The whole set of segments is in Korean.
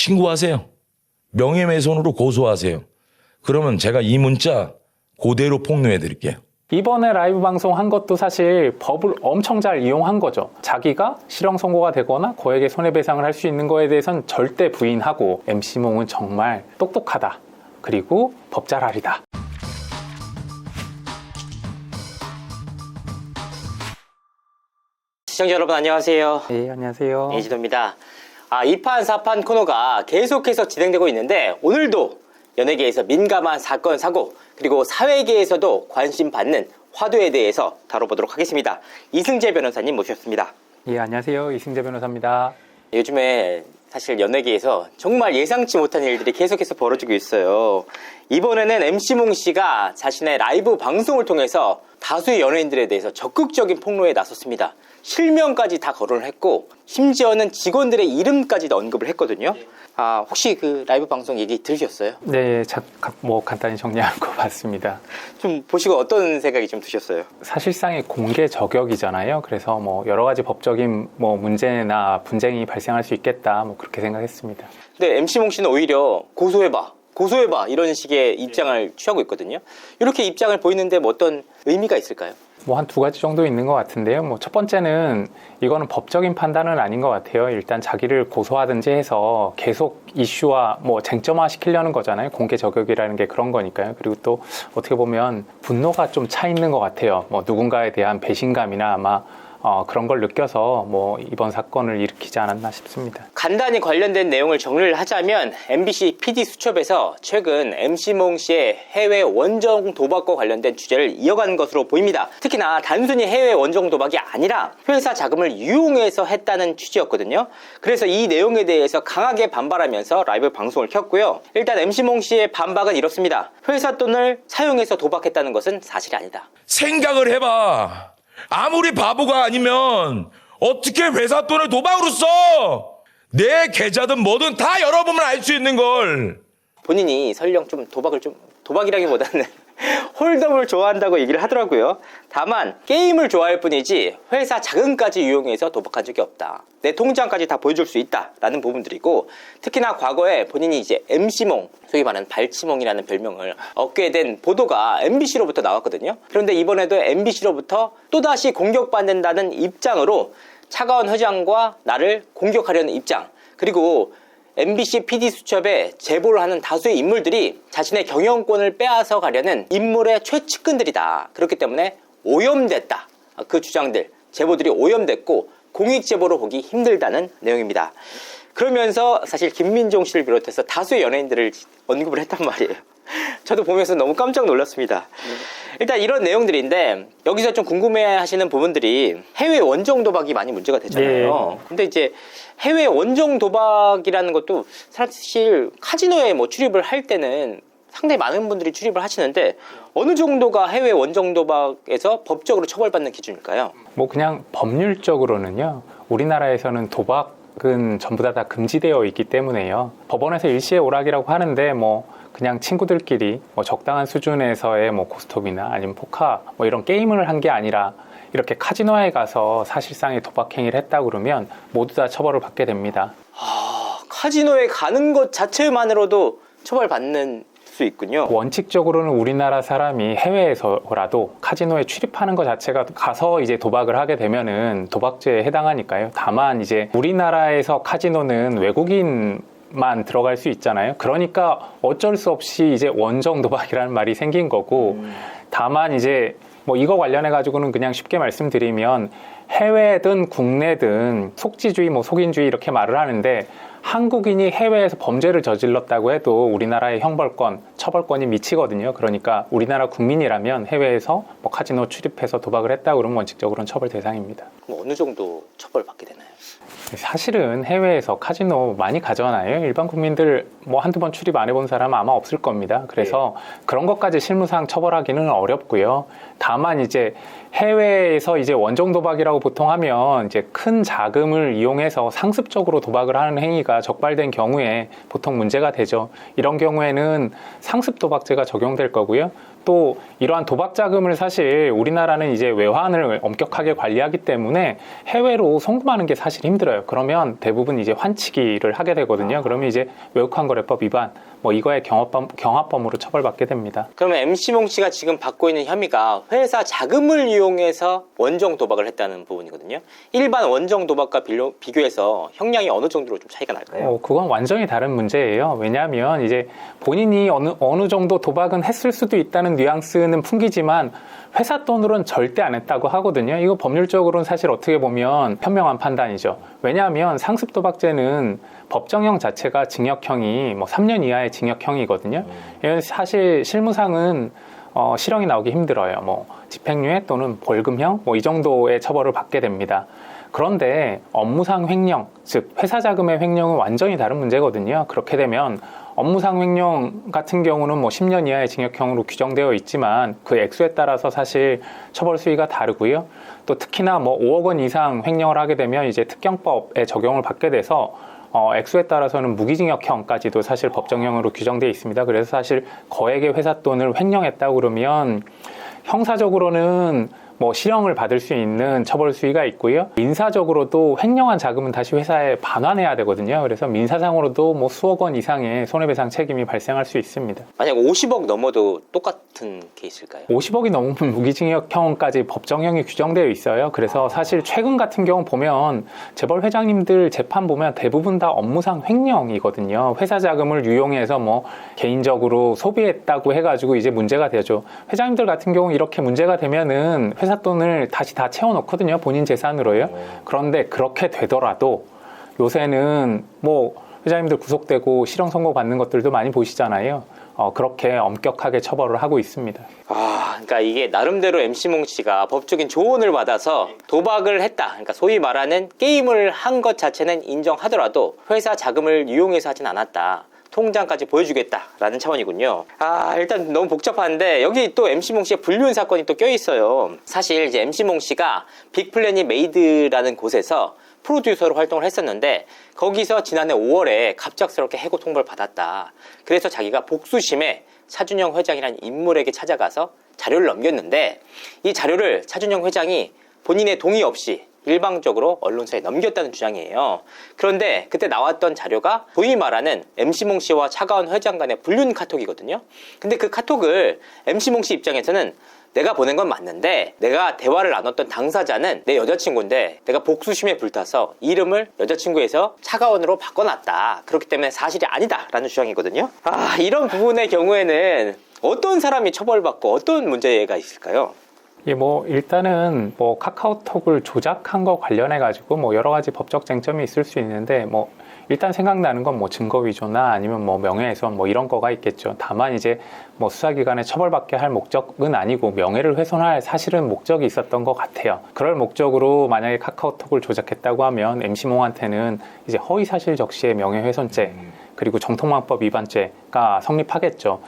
신고하세요. 명예훼손으로 고소하세요. 그러면 제가 이 문자 그대로 폭로해 드릴게요. 이번에 라이브 방송 한 것도 사실 법을 엄청 잘 이용한 거죠. 자기가 실형 선고가 되거나 고액의 손해배상을 할 수 있는 거에 대해서는 절대 부인하고 MC몽은 정말 똑똑하다. 그리고 법 잘 알이다. 시청자 여러분 안녕하세요. 네, 안녕하세요. 이진호입니다. 2판, 4판 코너가 계속해서 진행되고 있는데 오늘도 연예계에서 민감한 사건, 사고 그리고 사회계에서도 관심 받는 화두에 대해서 다뤄보도록 하겠습니다. 이승재 변호사님 모셨습니다. 예, 안녕하세요. 이승재 변호사입니다. 요즘에 사실 연예계에서 정말 예상치 못한 일들이 계속해서 벌어지고 있어요. 이번에는 MC몽 씨가 자신의 라이브 방송을 통해서 다수의 연예인들에 대해서 적극적인 폭로에 나섰습니다. 실명까지 다 거론을 했고 심지어는 직원들의 이름까지도 언급을 했거든요. 혹시 그 라이브 방송 얘기 들으셨어요? 네, 간단히 정리한 거 봤습니다. 좀 보시고 어떤 생각이 좀 드셨어요? 사실상의 공개 저격이잖아요. 그래서 여러 가지 법적인 문제나 분쟁이 발생할 수 있겠다. 그렇게 생각했습니다. 근데 MC몽 씨는 오히려 고소해봐 이런 식의 입장을 취하고 있거든요. 이렇게 입장을 보이는데 어떤 의미가 있을까요? 한 두 가지 정도 있는 것 같은데요. 첫 번째는 이거는 법적인 판단은 아닌 것 같아요. 일단 자기를 고소하든지 해서 계속 이슈와 쟁점화 시키려는 거잖아요. 공개 저격이라는 게 그런 거니까요. 그리고 또 어떻게 보면 분노가 좀 차 있는 것 같아요. 누군가에 대한 배신감이나 아마 그런 걸 느껴서 이번 사건을 일으키지 않았나 싶습니다. 간단히 관련된 내용을 정리를 하자면 MBC PD 수첩에서 최근 MC몽 씨의 해외 원정 도박과 관련된 취재를 이어간 것으로 보입니다. 특히나 단순히 해외 원정 도박이 아니라 회사 자금을 유용해서 했다는 취지였거든요. 그래서 이 내용에 대해서 강하게 반발하면서 라이브 방송을 켰고요. 일단 MC몽 씨의 반박은 이렇습니다. 회사 돈을 사용해서 도박했다는 것은 사실이 아니다. 생각을 해봐. 아무리 바보가 아니면 어떻게 회사 돈을 도박으로 써? 내 계좌든 뭐든 다 열어보면 알 수 있는 걸. 본인이 설령 도박이라기보다는 홀덤을 좋아한다고 얘기를 하더라고요. 다만 게임을 좋아할 뿐이지 회사 자금까지 이용해서 도박한 적이 없다. 내 통장까지 다 보여줄 수 있다라는 부분들이고, 특히나 과거에 본인이 이제 MC몽, 소위 말하는 발치몽이라는 별명을 얻게 된 보도가 MBC로부터 나왔거든요. 그런데 이번에도 MBC로부터 또다시 공격받는다는 입장으로 차가운 회장과 나를 공격하려는 입장, 그리고 MBC PD 수첩에 제보를 하는 다수의 인물들이 자신의 경영권을 빼앗아 가려는 인물의 최측근들이다. 그렇기 때문에 오염됐다. 그 주장들, 제보들이 오염됐고 공익 제보로 보기 힘들다는 내용입니다. 그러면서 사실 김민종 씨를 비롯해서 다수의 연예인들을 언급을 했단 말이에요. 저도 보면서 너무 깜짝 놀랐습니다. 일단 이런 내용들인데 여기서 좀 궁금해하시는 부분들이 해외 원정 도박이 많이 문제가 되잖아요. 근데 이제 해외 원정 도박이라는 것도 사실 카지노에 출입을 할 때는 상당히 많은 분들이 출입을 하시는데 어느 정도가 해외 원정 도박에서 법적으로 처벌받는 기준일까요? 그냥 법률적으로는요. 우리나라에서는 도박은 전부 다 금지되어 있기 때문에요. 법원에서 일시의 오락이라고 하는데 그냥 친구들끼리 적당한 수준에서의 고스톱이나 아니면 포카 이런 게임을 한 게 아니라 이렇게 카지노에 가서 사실상의 도박 행위를 했다 그러면 모두 다 처벌을 받게 됩니다. 카지노에 가는 것 자체만으로도 처벌받는 수 있군요. 원칙적으로는 우리나라 사람이 해외에서라도 카지노에 출입하는 것 자체가 가서 이제 도박을 하게 되면은 도박죄에 해당하니까요. 다만 이제 우리나라에서 카지노는 외국인만 들어갈 수 있잖아요. 그러니까 어쩔 수 없이 이제 원정 도박이라는 말이 생긴 거고, 다만 이제 이거 관련해 가지고는 그냥 쉽게 말씀드리면 해외든 국내든 속지주의, 속인주의 이렇게 말을 하는데, 한국인이 해외에서 범죄를 저질렀다고 해도 우리나라의 형벌권, 처벌권이 미치거든요. 그러니까 우리나라 국민이라면 해외에서 카지노 출입해서 도박을 했다고 그러면 원칙적으로는 처벌 대상입니다. 그럼 어느 정도 처벌받게 되나요? 사실은 해외에서 카지노 많이 가잖아요. 일반 국민들 한두 번 출입 안 해본 사람은 아마 없을 겁니다. 그래서 그런 것까지 실무상 처벌하기는 어렵고요. 다만 이제 해외에서 이제 원정 도박이라고 보통 하면 이제 큰 자금을 이용해서 상습적으로 도박을 하는 행위가 적발된 경우에 보통 문제가 되죠. 이런 경우에는 상습 도박죄가 적용될 거고요. 또 이러한 도박 자금을 사실 우리나라는 이제 외환을 엄격하게 관리하기 때문에 해외로 송금하는 게 사실 힘들어요. 그러면 대부분 이제 환치기를 하게 되거든요. 그러면 이제 외국환거래법 위반, 뭐 이거에 경합범으로 처벌받게 됩니다. 그러면 MC몽 씨가 지금 받고 있는 혐의가 회사 자금을 이용해서 원정 도박을 했다는 부분이거든요. 일반 원정 도박과 비교해서 형량이 어느 정도로 좀 차이가 날까요? 그건 완전히 다른 문제예요. 왜냐하면 이제 본인이 어느 정도 도박은 했을 수도 있다는 뉘앙스는 풍기지만 회사 돈으로는 절대 안 했다고 하거든요. 이거 법률적으로는 사실 어떻게 보면 현명한 판단이죠. 왜냐하면 상습 도박죄는 법정형 자체가 징역형이 뭐 3년 이하의 징역형이거든요. 이건 사실 실무상은 실형이 나오기 힘들어요. 뭐 집행유예 또는 벌금형 뭐 이 정도의 처벌을 받게 됩니다. 그런데 업무상 횡령, 즉 회사 자금의 횡령은 완전히 다른 문제거든요. 그렇게 되면 업무상 횡령 같은 경우는 뭐 10년 이하의 징역형으로 규정되어 있지만 그 액수에 따라서 사실 처벌 수위가 다르고요. 또 특히나 뭐 5억 원 이상 횡령을 하게 되면 이제 특경법에 적용을 받게 돼서 액수에 따라서는 무기징역형까지도 사실 법정형으로 규정되어 있습니다. 그래서 사실 거액의 회사 돈을 횡령했다고 그러면 형사적으로는 뭐 실형을 받을 수 있는 처벌 수위가 있고요. 민사적으로도 횡령한 자금은 다시 회사에 반환해야 되거든요. 그래서 민사상으로도 뭐 수억 원 이상의 손해배상 책임이 발생할 수 있습니다. 만약 50억 넘어도 똑같은 케이스일까요? 50억이 넘으면 무기징역형까지 법정형이 규정되어 있어요. 그래서 사실 최근 같은 경우 보면 재벌 회장님들 재판 보면 대부분 다 업무상 횡령이거든요. 회사 자금을 유용해서 뭐 개인적으로 소비했다고 해가지고 이제 문제가 되죠. 회장님들 같은 경우 이렇게 문제가 되면은 회사 돈을 다시 다 채워놓거든요. 본인 재산으로요. 그런데 그렇게 되더라도 요새는 뭐 회장님들 구속되고 실형 선고 받는 것들도 많이 보시잖아요. 그렇게 엄격하게 처벌을 하고 있습니다. 그러니까 이게 나름대로 MC몽 씨가 법적인 조언을 받아서 도박을 했다. 그러니까 소위 말하는 게임을 한 것 자체는 인정하더라도 회사 자금을 이용해서 하진 않았다. 통장까지 보여주겠다라는 차원이군요. 일단 너무 복잡한데 여기 또 MC몽 씨의 불륜 사건이 또 껴있어요. 사실 이제 MC몽 씨가 빅플래닛 메이드라는 곳에서 프로듀서로 활동을 했었는데 거기서 지난해 5월에 갑작스럽게 해고 통보를 받았다. 그래서 자기가 복수심에 차준영 회장이라는 인물에게 찾아가서 자료를 넘겼는데 이 자료를 차준영 회장이 본인의 동의 없이 일방적으로 언론사에 넘겼다는 주장이에요. 그런데 그때 나왔던 자료가 소위 말하는 MC몽 씨와 차가운 회장 간의 불륜 카톡이거든요. 근데 그 카톡을 MC몽 씨 입장에서는 내가 보낸 건 맞는데 내가 대화를 나눴던 당사자는 내 여자친구인데 내가 복수심에 불타서 이름을 여자친구에서 차가원으로 바꿔놨다. 그렇기 때문에 사실이 아니다 라는 주장이거든요. 이런 부분의 경우에는 어떤 사람이 처벌받고 어떤 문제가 있을까요? 뭐 일단은 뭐 카카오톡을 조작한 거 관련해 가지고 뭐 여러 가지 법적 쟁점이 있을 수 있는데 뭐 일단 생각나는 건 뭐 증거 위조나 아니면 뭐 명예훼손 뭐 이런 거가 있겠죠. 다만 이제 뭐 수사기관에 처벌받게 할 목적은 아니고 명예를 훼손할 사실은 목적이 있었던 것 같아요. 그럴 목적으로 만약에 카카오톡을 조작했다고 하면 MC몽한테는 이제 허위사실 적시의 명예훼손죄 그리고 정통망법 위반죄가 성립하겠죠.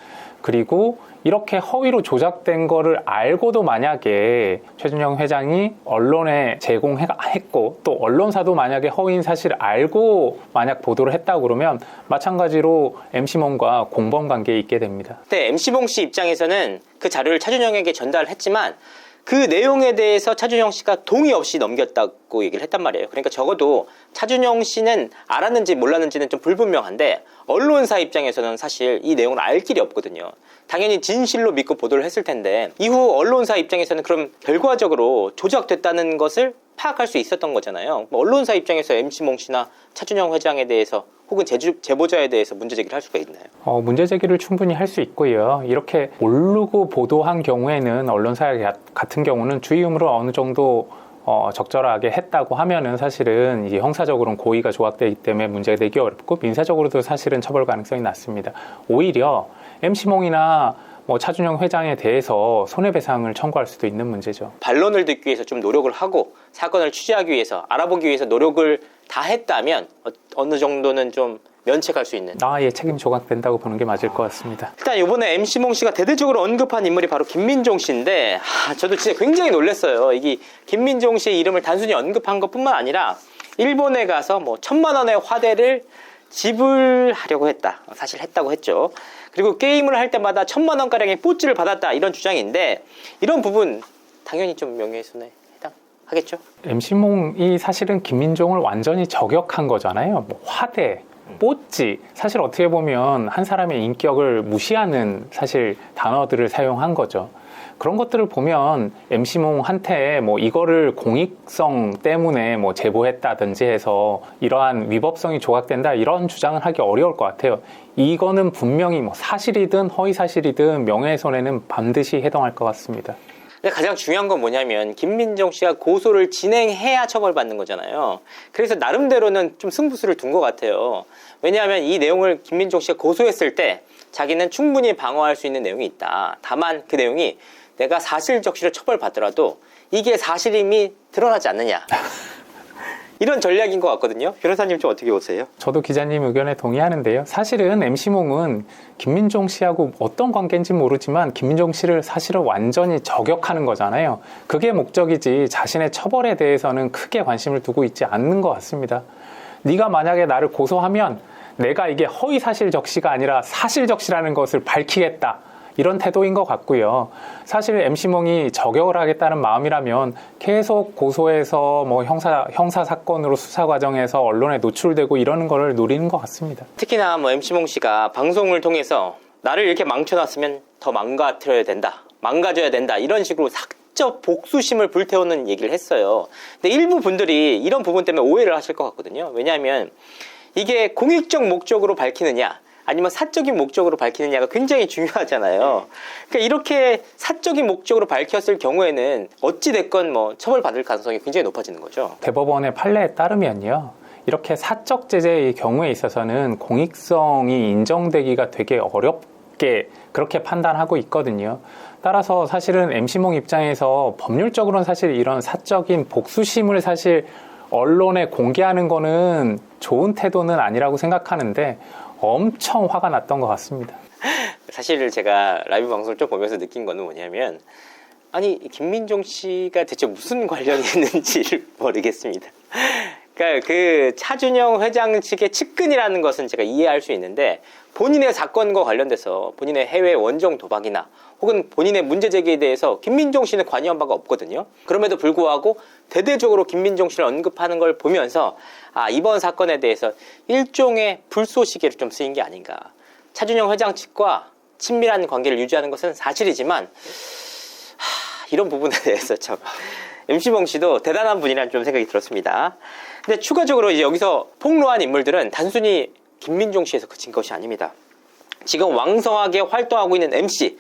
그리고 이렇게 허위로 조작된 거를 알고도 만약에 최준영 회장이 언론에 제공했고 또 언론사도 만약에 허위인 사실을 알고 만약 보도를 했다고 그러면 마찬가지로 MC몽과 공범 관계에 있게 됩니다. 네, MC몽 씨 입장에서는 그 자료를 차준영에게 전달을 했지만 그 내용에 대해서 차준영 씨가 동의 없이 넘겼다고 얘기를 했단 말이에요. 그러니까 적어도 차준영 씨는 알았는지 몰랐는지는 좀 불분명한데 언론사 입장에서는 사실 이 내용을 알 길이 없거든요. 당연히 진실로 믿고 보도를 했을 텐데 이후 언론사 입장에서는 그럼 결과적으로 조작됐다는 것을 파악할 수 있었던 거잖아요. 언론사 입장에서 MC몽 씨나 차준영 회장에 대해서 혹은 제보자에 대해서 문제 제기를 할 수가 있나요? 문제 제기를 충분히 할 수 있고요. 이렇게 모르고 보도한 경우에는 언론사 같은 경우는 주의 의무를 어느 정도 적절하게 했다고 하면은 사실은 이게 형사적으로는 고의가 조각되기 때문에 문제가 되기 어렵고 민사적으로도 사실은 처벌 가능성이 낮습니다. 오히려 MC몽이나 뭐 차준영 회장에 대해서 손해배상을 청구할 수도 있는 문제죠. 반론을 듣기 위해서 좀 노력을 하고 사건을 취재하기 위해서 알아보기 위해서 노력을 다 했다면 어느 정도는 좀 면책할 수 있는 예, 책임 조각된다고 보는 게 맞을 것 같습니다. 일단 이번에 MC몽 씨가 대대적으로 언급한 인물이 바로 김민종 씨인데 저도 진짜 굉장히 놀랐어요. 이게 김민종 씨의 이름을 단순히 언급한 것뿐만 아니라 일본에 가서 뭐 1,000만 원의 화대를 지불하려고 했다. 사실 했다고 했죠. 그리고 게임을 할 때마다 1,000만 원가량의 뽀찌를 받았다. 이런 주장인데 이런 부분 당연히 좀 명예훼손에 해당하겠죠. MC몽이 사실은 김민종을 완전히 저격한 거잖아요. 뭐 화대, 뽀찌, 사실 어떻게 보면 한 사람의 인격을 무시하는 사실 단어들을 사용한 거죠. 그런 것들을 보면 MC몽한테 뭐 이거를 공익성 때문에 뭐 제보했다든지 해서 이러한 위법성이 조각된다 이런 주장을 하기 어려울 것 같아요. 이거는 분명히 뭐 사실이든 허위사실이든 명예훼손에는 반드시 해당할 것 같습니다. 근데 가장 중요한 건 뭐냐면 김민종 씨가 고소를 진행해야 처벌받는 거잖아요. 그래서 나름대로는 좀 승부수를 둔 것 같아요. 왜냐하면 이 내용을 김민종 씨가 고소했을 때 자기는 충분히 방어할 수 있는 내용이 있다. 다만 그 내용이 내가 사실적시로 처벌받더라도 이게 사실임이 드러나지 않느냐. 이런 전략인 것 같거든요. 변호사님 좀 어떻게 보세요? 저도 기자님 의견에 동의하는데요. 사실은 MC몽은 김민종 씨하고 어떤 관계인지 모르지만 김민종 씨를 사실은 완전히 저격하는 거잖아요. 그게 목적이지 자신의 처벌에 대해서는 크게 관심을 두고 있지 않는 것 같습니다. 네가 만약에 나를 고소하면 내가 이게 허위사실 적시가 아니라 사실 적시라는 것을 밝히겠다. 이런 태도인 것 같고요. 사실 MC몽이 저격을 하겠다는 마음이라면 계속 고소해서 뭐 형사 사건으로 수사 과정에서 언론에 노출되고 이러는 거를 노리는 것 같습니다. 특히나 뭐 MC몽 씨가 방송을 통해서 나를 이렇게 망쳐놨으면 더 망가뜨려야 된다. 망가져야 된다. 이런 식으로 사적 복수심을 불태우는 얘기를 했어요. 근데 일부 분들이 이런 부분 때문에 오해를 하실 것 같거든요. 왜냐하면 이게 공익적 목적으로 밝히느냐 아니면 사적인 목적으로 밝히느냐가 굉장히 중요하잖아요. 그러니까 이렇게 사적인 목적으로 밝혔을 경우에는 어찌됐건 뭐 처벌받을 가능성이 굉장히 높아지는 거죠. 대법원의 판례에 따르면요. 이렇게 사적 제재의 경우에 있어서는 공익성이 인정되기가 되게 어렵게 그렇게 판단하고 있거든요. 따라서 사실은 MC몽 입장에서 법률적으로는 사실 이런 사적인 복수심을 사실 언론에 공개하는 거는 좋은 태도는 아니라고 생각하는데 엄청 화가 났던 것 같습니다. 사실 제가 라이브 방송을 좀 보면서 느낀 거는 뭐냐면 아니 김민종 씨가 대체 무슨 관련이 있는지를 모르겠습니다. 그러니까 그 차준영 회장 측의 측근이라는 것은 제가 이해할 수 있는데 본인의 사건과 관련돼서 본인의 해외 원정 도박이나 혹은 본인의 문제 제기에 대해서 김민종 씨는 관여한 바가 없거든요. 그럼에도 불구하고 대대적으로 김민종 씨를 언급하는 걸 보면서 아 이번 사건에 대해서 일종의 불쏘시개로 좀 쓰인 게 아닌가. 차준영 회장 측과 친밀한 관계를 유지하는 것은 사실이지만 이런 부분에 대해서 참 MC몽 씨도 대단한 분이라는 좀 생각이 들었습니다. 근데 추가적으로 이제 여기서 폭로한 인물들은 단순히 김민종 씨에서 그친 것이 아닙니다. 지금 왕성하게 활동하고 있는 MC,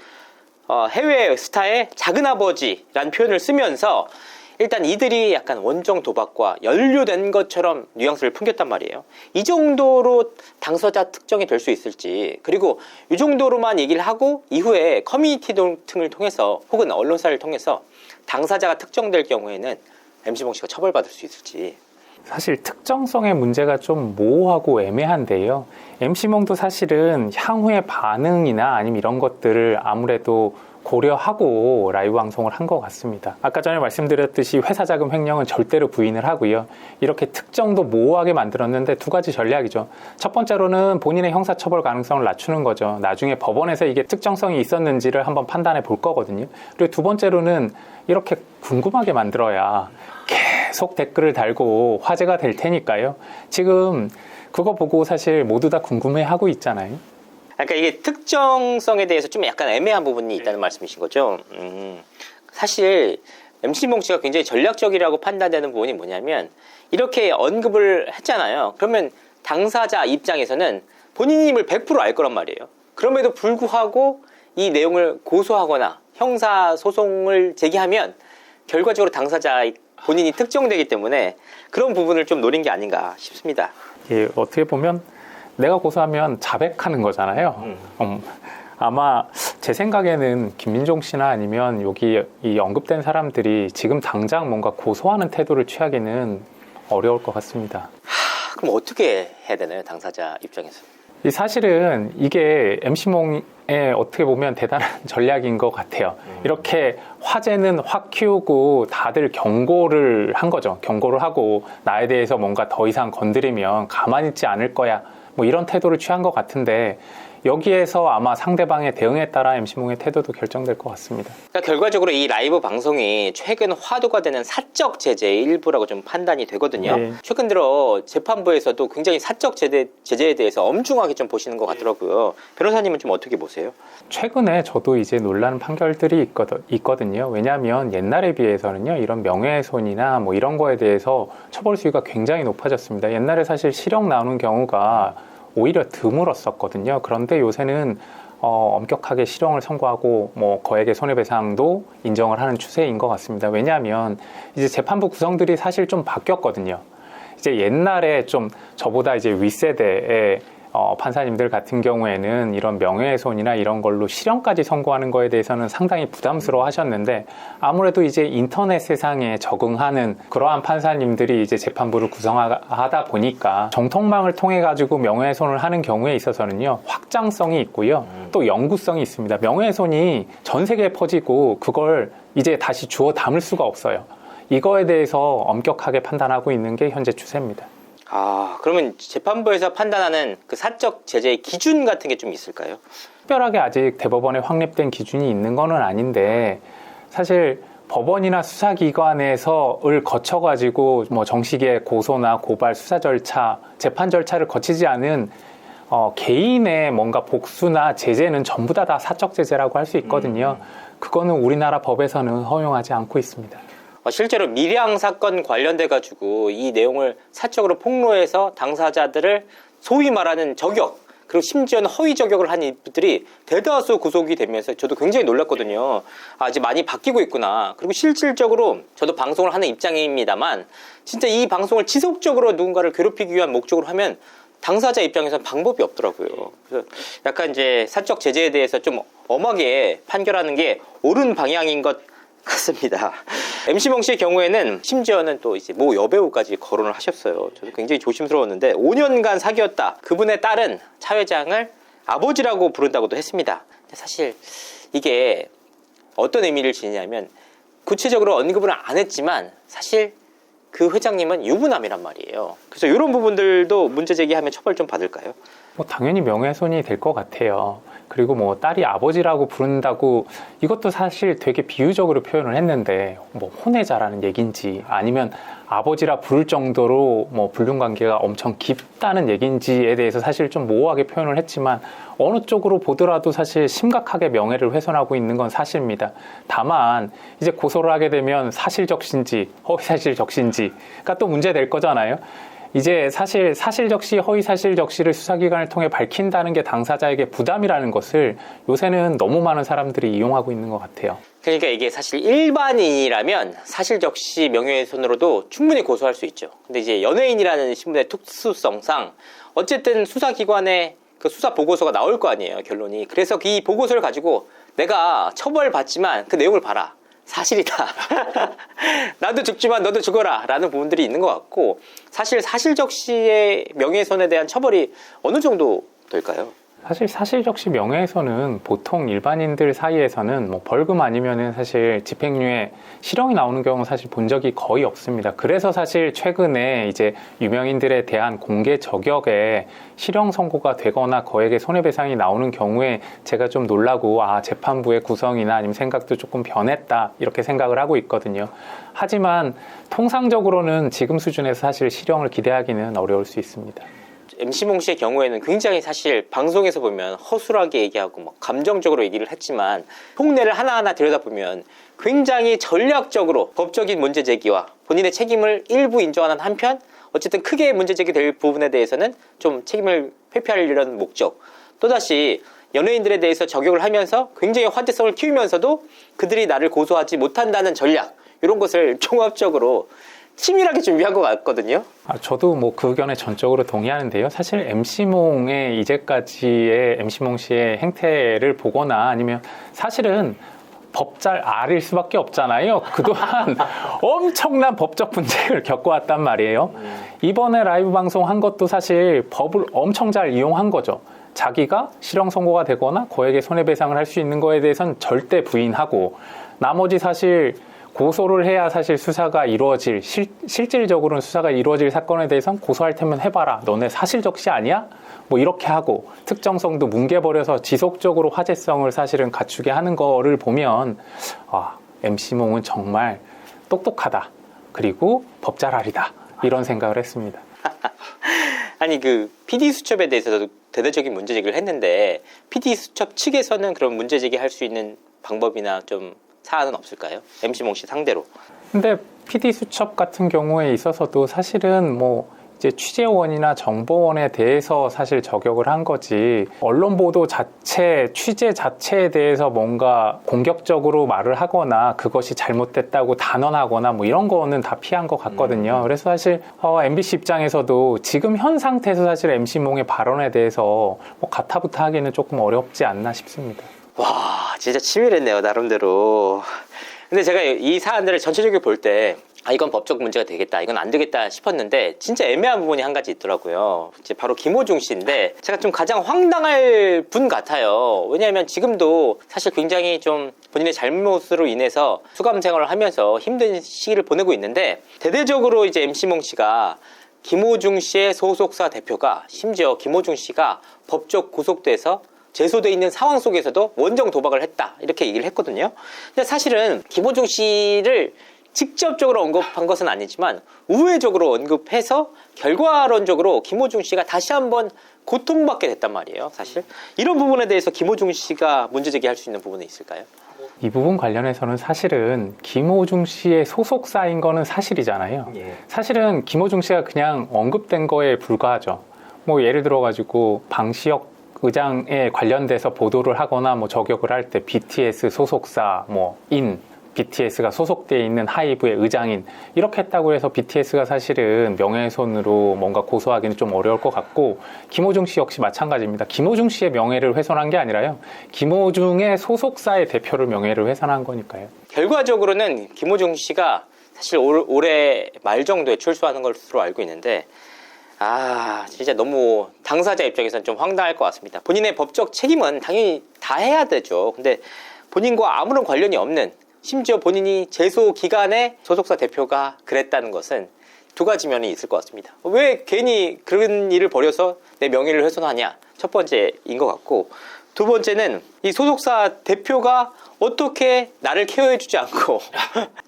해외 스타의 작은아버지라는 표현을 쓰면서 일단 이들이 약간 원정 도박과 연루된 것처럼 뉘앙스를 풍겼단 말이에요. 이 정도로 당사자 특정이 될 수 있을지, 그리고 이 정도로만 얘기를 하고 이후에 커뮤니티 등을 통해서 혹은 언론사를 통해서 당사자가 특정될 경우에는 MC몽 씨가 처벌받을 수 있을지. 사실 특정성의 문제가 좀 모호하고 애매한데요. MC몽도 사실은 향후의 반응이나 아니면 이런 것들을 아무래도 고려하고 라이브 방송을 한 것 같습니다. 아까 전에 말씀드렸듯이 회사 자금 횡령은 절대로 부인을 하고요. 이렇게 특정도 모호하게 만들었는데 두 가지 전략이죠. 첫 번째로는 본인의 형사처벌 가능성을 낮추는 거죠. 나중에 법원에서 이게 특정성이 있었는지를 한번 판단해 볼 거거든요. 그리고 두 번째로는 이렇게 궁금하게 만들어야 계속 댓글을 달고 화제가 될 테니까요. 지금 그거 보고 사실 모두 다 궁금해하고 있잖아요. 그러니까 이게 특정성에 대해서 좀 약간 애매한 부분이 있다는 말씀이신 거죠. 사실 MC몽 씨가 굉장히 전략적이라고 판단되는 부분이 뭐냐면 이렇게 언급을 했잖아요. 그러면 당사자 입장에서는 본인임을 100% 알 거란 말이에요. 그럼에도 불구하고 이 내용을 고소하거나 형사소송을 제기하면 결과적으로 당사자 본인이 특정되기 때문에 그런 부분을 좀 노린 게 아닌가 싶습니다. 예, 어떻게 보면 내가 고소하면 자백하는 거잖아요. 아마 제 생각에는 김민종 씨나 아니면 여기 이 언급된 사람들이 지금 당장 뭔가 고소하는 태도를 취하기는 어려울 것 같습니다. 그럼 어떻게 해야 되나요, 당사자 입장에서? 사실은 이게 MC몽의 어떻게 보면 대단한 전략인 것 같아요. 이렇게 화제는 확 키우고 다들 경고를 한 거죠. 경고를 하고 나에 대해서 뭔가 더 이상 건드리면 가만히 있지 않을 거야. 뭐 이런 태도를 취한 것 같은데 여기에서 아마 상대방의 대응에 따라 MC몽의 태도도 결정될 것 같습니다. 그러니까 결과적으로 이 라이브 방송이 최근 화두가 되는 사적 제재의 일부라고 좀 판단이 되거든요. 네. 최근 들어 재판부에서도 굉장히 사적 제재에 대해서 엄중하게 좀 보시는 것 같더라고요. 변호사님은 좀 어떻게 보세요? 최근에 저도 이제 놀라는 판결들이 있거든요. 왜냐하면 옛날에 비해서는요, 이런 명예훼손이나 뭐 이런 거에 대해서 처벌 수위가 굉장히 높아졌습니다. 옛날에 사실 실형 나오는 경우가 오히려 드물었었거든요. 그런데 요새는 엄격하게 실형을 선고하고 뭐 거액의 손해배상도 인정을 하는 추세인 것 같습니다. 왜냐하면 이제 재판부 구성들이 사실 좀 바뀌었거든요. 이제 옛날에 좀 저보다 이제 윗세대의 판사님들 같은 경우에는 이런 명예훼손이나 이런 걸로 실형까지 선고하는 거에 대해서는 상당히 부담스러워 하셨는데 아무래도 이제 인터넷 세상에 적응하는 그러한 판사님들이 이제 재판부를 구성하다 보니까 정통망을 통해 가지고 명예훼손을 하는 경우에 있어서는요, 확장성이 있고요, 또 영구성이 있습니다. 명예훼손이 전 세계에 퍼지고 그걸 이제 다시 주워 담을 수가 없어요. 이거에 대해서 엄격하게 판단하고 있는 게 현재 추세입니다. 그러면 재판부에서 판단하는 그 사적 제재의 기준 같은 게 좀 있을까요? 특별하게 아직 대법원에 확립된 기준이 있는 거는 아닌데 사실 법원이나 수사기관에서를 거쳐가지고 뭐 정식의 고소나 고발, 수사 절차, 재판 절차를 거치지 않은 개인의 뭔가 복수나 제재는 전부 다 사적 제재라고 할 수 있거든요. 그거는 우리나라 법에서는 허용하지 않고 있습니다. 실제로 밀양 사건 관련돼 가지고 이 내용을 사적으로 폭로해서 당사자들을 소위 말하는 저격, 그리고 심지어는 허위 저격을 한 이들이 대다수 구속이 되면서 저도 굉장히 놀랐거든요. 이제 많이 바뀌고 있구나. 그리고 실질적으로 저도 방송을 하는 입장입니다만 진짜 이 방송을 지속적으로 누군가를 괴롭히기 위한 목적으로 하면 당사자 입장에서는 방법이 없더라고요. 그래서 약간 이제 사적 제재에 대해서 좀 엄하게 판결하는 게 옳은 방향인 것 같습니다. MC몽 씨의 경우에는 심지어는 또 이제 모 여배우까지 거론을 하셨어요. 저도 굉장히 조심스러웠는데 5년간 사귀었다. 그분의 딸은 차 회장을 아버지라고 부른다고도 했습니다. 사실 이게 어떤 의미를 지니냐면 구체적으로 언급은 안 했지만 사실 그 회장님은 유부남이란 말이에요. 그래서 이런 부분들도 문제 제기하면 처벌 좀 받을까요? 뭐 당연히 명예훼손이 될 것 같아요. 그리고 뭐 딸이 아버지라고 부른다고 이것도 사실 되게 비유적으로 표현을 했는데 뭐 혼외자라는 얘기인지 아니면 아버지라 부를 정도로 뭐 불륜 관계가 엄청 깊다는 얘기인지에 대해서 사실 좀 모호하게 표현을 했지만 어느 쪽으로 보더라도 사실 심각하게 명예를 훼손하고 있는 건 사실입니다. 다만 이제 고소를 하게 되면 사실적신지 허위사실적신지가 또 문제될 거잖아요. 이제 사실 사실적시, 허위사실적시를 수사기관을 통해 밝힌다는 게 당사자에게 부담이라는 것을 요새는 너무 많은 사람들이 이용하고 있는 것 같아요. 그러니까 이게 사실 일반인이라면 사실적시 명예훼손으로도 충분히 고소할 수 있죠. 근데 이제 연예인이라는 신분의 특수성상 어쨌든 수사기관에 그 수사 보고서가 나올 거 아니에요, 결론이. 그래서 이 보고서를 가지고 내가 처벌받지만 그 내용을 봐라. 사실이다. 나도 죽지만 너도 죽어라 라는 부분들이 있는 것 같고 사실 사실적시의 명예훼손에 대한 처벌이 어느 정도 될까요? 사실 사실적시 명예훼손은 보통 일반인들 사이에서는 뭐 벌금 아니면은 사실 집행유예, 실형이 나오는 경우는 사실 본 적이 거의 없습니다. 그래서 사실 최근에 이제 유명인들에 대한 공개 저격에 실형 선고가 되거나 거액의 손해배상이 나오는 경우에 제가 좀 놀라고 재판부의 구성이나 아니면 생각도 조금 변했다 이렇게 생각을 하고 있거든요. 하지만 통상적으로는 지금 수준에서 사실 실형을 기대하기는 어려울 수 있습니다. MC몽 씨의 경우에는 굉장히 사실 방송에서 보면 허술하게 얘기하고 막 감정적으로 얘기를 했지만 속내를 하나하나 들여다보면 굉장히 전략적으로 법적인 문제 제기와 본인의 책임을 일부 인정하는 한편 어쨌든 크게 문제 제기될 부분에 대해서는 좀 책임을 회피하려는 목적, 또다시 연예인들에 대해서 저격을 하면서 굉장히 화제성을 키우면서도 그들이 나를 고소하지 못한다는 전략, 이런 것을 종합적으로 치밀하게 준비한 것 같거든요. 저도 뭐 그 의견에 전적으로 동의하는데요. 사실 MC몽의 이제까지의 MC몽 씨의 행태를 보거나 아니면 사실은 법 잘 알일 수밖에 없잖아요. 그동안 엄청난 법적 분쟁을 겪어왔단 말이에요. 이번에 라이브 방송한 것도 사실 법을 엄청 잘 이용한 거죠. 자기가 실형 선고가 되거나 거액의 손해배상을 할 수 있는 거에 대해서는 절대 부인하고 나머지 사실 고소를 해야 사실 수사가 이루어질, 실질적으로는 수사가 이루어질 사건에 대해서는 고소할 테면 해봐라. 너네 사실적시 아니야? 뭐 이렇게 하고 특정성도 뭉개버려서 지속적으로 화제성을 사실은 갖추게 하는 거를 보면 MC몽은 정말 똑똑하다. 그리고 법잘알이다. 이런 생각을 했습니다. 아니 그 PD 수첩에 대해서도 대대적인 문제 제기를 했는데 PD 수첩 측에서는 그런 문제 제기할 수 있는 방법이나 좀 사안은 없을까요? MC몽 씨 상대로. 근데 PD 수첩 같은 경우에 있어서도 사실은 뭐 이제 취재원이나 정보원에 대해서 사실 저격을 한 거지, 언론 보도 자체, 취재 자체에 대해서 뭔가 공격적으로 말을 하거나 그것이 잘못됐다고 단언하거나 뭐 이런 거는 다 피한 것 같거든요. 그래서 사실 MBC 입장에서도 지금 현 상태에서 사실 MC몽의 발언에 대해서 뭐 가타부타 하기는 조금 어렵지 않나 싶습니다. 와, 진짜 치밀했네요, 나름대로. 근데 제가 이 사안들을 전체적으로 볼 때 이건 법적 문제가 되겠다, 이건 안 되겠다 싶었는데 진짜 애매한 부분이 한 가지 있더라고요. 이제 바로 김호중 씨인데 제가 좀 가장 황당할 분 같아요. 왜냐하면 지금도 사실 굉장히 좀 본인의 잘못으로 인해서 수감 생활을 하면서 힘든 시기를 보내고 있는데, 대대적으로 이제 MC몽 씨가 김호중 씨의 소속사 대표가, 심지어 김호중 씨가 법적 구속돼서 제소돼 있는 상황 속에서도 원정 도박을 했다, 이렇게 얘기를 했거든요. 근데 사실은 김호중 씨를 직접적으로 언급한 것은 아니지만 우회적으로 언급해서 결과론적으로 김호중 씨가 다시 한번 고통받게 됐단 말이에요. 사실 이런 부분에 대해서 김호중 씨가 문제 제기할 수 있는 부분은 있을까요? 이 부분 관련해서는 사실은 김호중 씨의 소속사인 거는 사실이잖아요. 사실은 김호중 씨가 그냥 언급된 거에 불과하죠. 뭐 예를 들어 가지고 방시혁 의장에 관련돼서 보도를 하거나 뭐 저격을 할 때 BTS 소속사 BTS가 소속되어 있는 하이브의 의장인, 이렇게 했다고 해서 BTS가 사실은 명예훼손으로 뭔가 고소하기는 좀 어려울 것 같고, 김호중 씨 역시 마찬가지입니다. 김호중 씨의 명예를 훼손한 게 아니라요, 김호중의 소속사의 대표를 명예를 훼손한 거니까요. 결과적으로는 김호중 씨가 사실 올해 말 정도에 출소하는 것으로 알고 있는데, 진짜 너무 당사자 입장에서는 좀 황당할 것 같습니다. 본인의 법적 책임은 당연히 다 해야 되죠. 근데 본인과 아무런 관련이 없는, 심지어 본인이 제소 기간에 소속사 대표가 그랬다는 것은 두 가지 면이 있을 것 같습니다. 왜 괜히 그런 일을 벌여서 내 명예를 훼손하냐, 첫 번째인 것 같고, 두 번째는 이 소속사 대표가 어떻게 나를 케어해주지 않고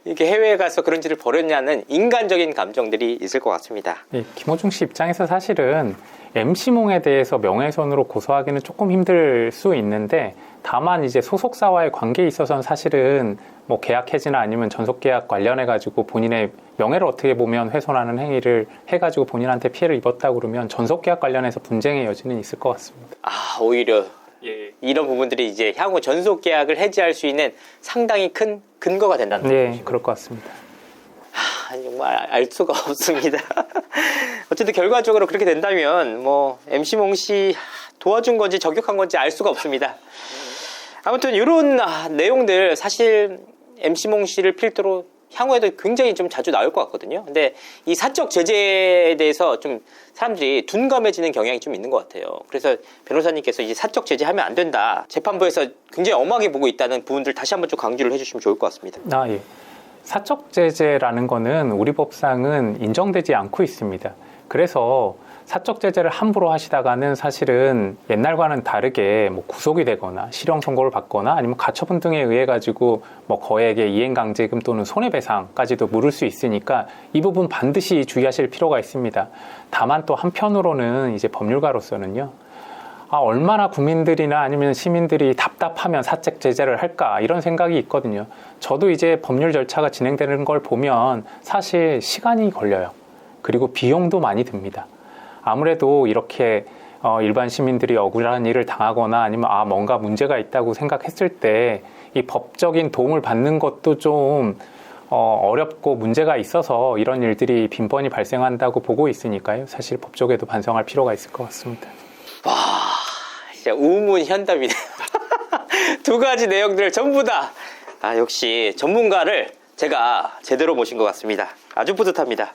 이렇게 해외에 가서 그런 짓을 벌였냐는 인간적인 감정들이 있을 것 같습니다. 김호중 씨 입장에서 사실은 MC몽에 대해서 명예훼손으로 고소하기는 조금 힘들 수 있는데, 다만 이제 소속사와의 관계에 있어서는 사실은 뭐 계약 해지나 아니면 전속 계약 관련해 가지고 본인의 명예를 어떻게 보면 훼손하는 행위를 해가지고 본인한테 피해를 입었다 그러면 전속 계약 관련해서 분쟁의 여지는 있을 것 같습니다. 오히려 이런 부분들이 이제 향후 전속 계약을 해지할 수 있는 상당히 큰 근거가 된다는 거죠. 네, 그럴 것 같습니다. 정말 알 수가 없습니다. 어쨌든 결과적으로 그렇게 된다면 뭐 MC몽 씨 도와준 건지 저격한 건지 알 수가 없습니다. 아무튼 이런 내용들 사실 MC몽 씨를 필두로 향후에도 굉장히 좀 자주 나올 것 같거든요. 근데 이 사적 제재에 대해서 좀 사람들이 둔감해지는 경향이 좀 있는 것 같아요. 그래서 변호사님께서 이제 사적 제재하면 안 된다, 재판부에서 굉장히 엄하게 보고 있다는 부분들 다시 한번 좀 강조를 해주시면 좋을 것 같습니다. 예. 사적 제재라는 거는 우리 법상은 인정되지 않고 있습니다. 그래서 사적 제재를 함부로 하시다가는 사실은 옛날과는 다르게 뭐 구속이 되거나 실형 선고를 받거나 아니면 가처분 등에 의해 가지고 뭐 거액의 이행강제금 또는 손해배상까지도 물을 수 있으니까 이 부분 반드시 주의하실 필요가 있습니다. 다만 또 한편으로는 이제 법률가로서는요, 얼마나 국민들이나 아니면 시민들이 답답하면 사적 제재를 할까, 이런 생각이 있거든요. 저도 이제 법률 절차가 진행되는 걸 보면 사실 시간이 걸려요. 그리고 비용도 많이 듭니다. 아무래도 이렇게 일반 시민들이 억울한 일을 당하거나 아니면 뭔가 문제가 있다고 생각했을 때 이 법적인 도움을 받는 것도 좀 어렵고 문제가 있어서 이런 일들이 빈번히 발생한다고 보고 있으니까요. 사실 법조계도 반성할 필요가 있을 것 같습니다. 와, 진짜 우문현답이네요. 두 가지 내용들 전부 다 역시 전문가를 제가 제대로 모신 것 같습니다. 아주 뿌듯합니다.